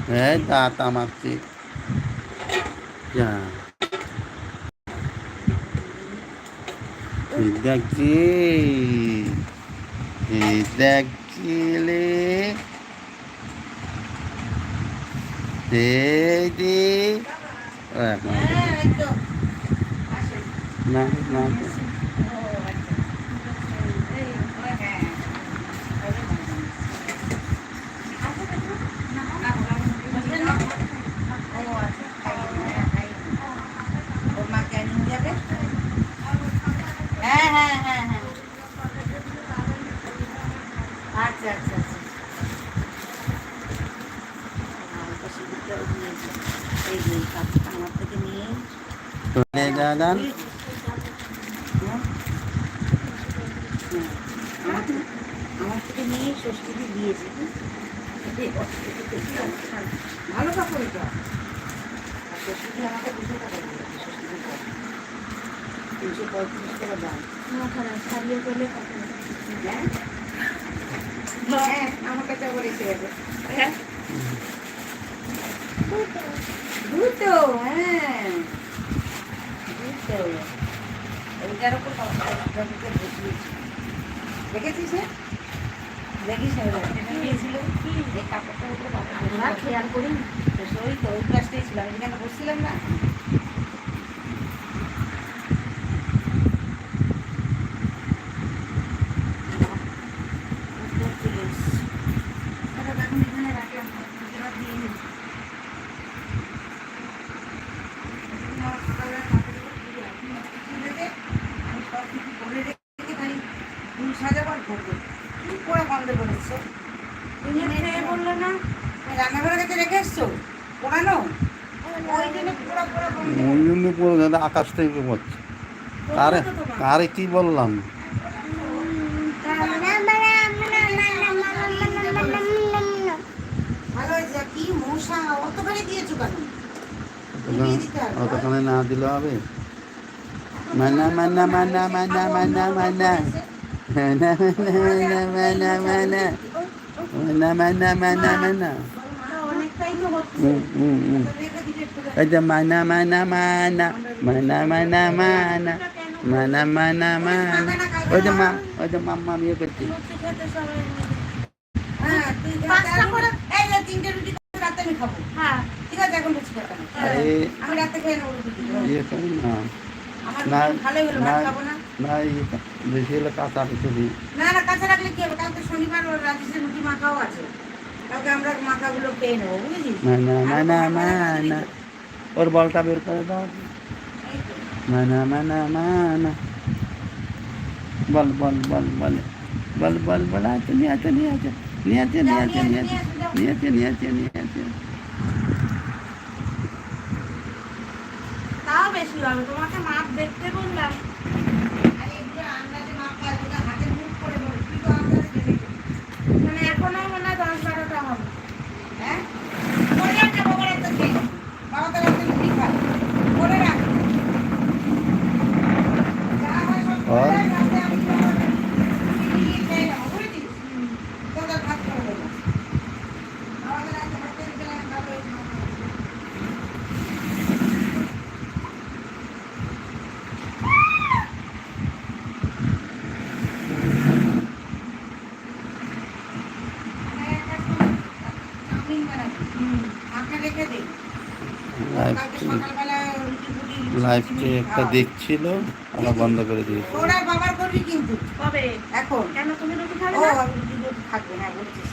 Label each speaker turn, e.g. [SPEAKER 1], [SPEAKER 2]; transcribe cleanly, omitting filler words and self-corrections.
[SPEAKER 1] এই দাঁত আমারছি যা এই দেখছি এই দেখছিলে এই দি না না
[SPEAKER 2] আচ্ছা আচ্ছা আচ্ছা এই যে কাপটা আমার থেকে নিয়ে
[SPEAKER 1] দাদা
[SPEAKER 2] আমার থেকে নিয়ে ষষ্ঠীকে দিয়েছে ভালো কাপড় এটা আর ষষ্ঠীকে আমাকে 200 টাকা দিয়েছে ষষ্ঠীকে 335 টাকা দাম সারিয়ে করলে হ্যাঁ আমার কাছে আবার এসে গেছে হ্যাঁ দুটো হ্যাঁ দুটো ওইটার উপর বসিয়েছি দেখেছিস হ্যাঁ দেখিস দিয়েছিল এই কাপড়টার উপরে বাবা খেয়াল করি ওই তো ওই ক্লাসটাই ছিল আমি যেখানে বসছিলাম না
[SPEAKER 1] আকাশ থেকে পড়ছে কারে কারে কি বললাম অতখানে না দিলে হবে মানা মানা মানা মানা মানা মানা মানা মানা মানা মানা মানা মানা মানা মানা এই যে মানা মানা মানা মানা মানা মানা মানা মানা মানা ওই যে মাম্মা বিয়ে করছি বেশি হলে কাঁচা কিছু দিই
[SPEAKER 2] না না কাঁচা রাখলে কি হবে কালকে শনিবার রাজেশের রুটি মাখাও আছে কালকে আমরা মাখাগুলো খেয়ে নেবো বুঝেছিস
[SPEAKER 1] না ওর বলটা বের করে দাও মানা মানা মানা বল বল বল বল বল বল বল আছে নিয়ে আছে নিয়ে আছে নিয়ে আছে নিয়ে আছে নিয়ে আছে নিয়ে আছে নিয়ে আছে নিয়ে আছে
[SPEAKER 2] তাও বেশি হবে তোমাকে মাপ দেখতে বললাম মানে এখনো মনে হয় 10-12টা হবে হ্যাঁ
[SPEAKER 1] और লাইভে একটা দেখছিল আবার বন্ধ করে দিয়েছে
[SPEAKER 2] ওরা বাবার করবি কিন্তু কবে এখন কেন তুমি রুটি খাবে না ও আমি রুটি খাবো না বলছিস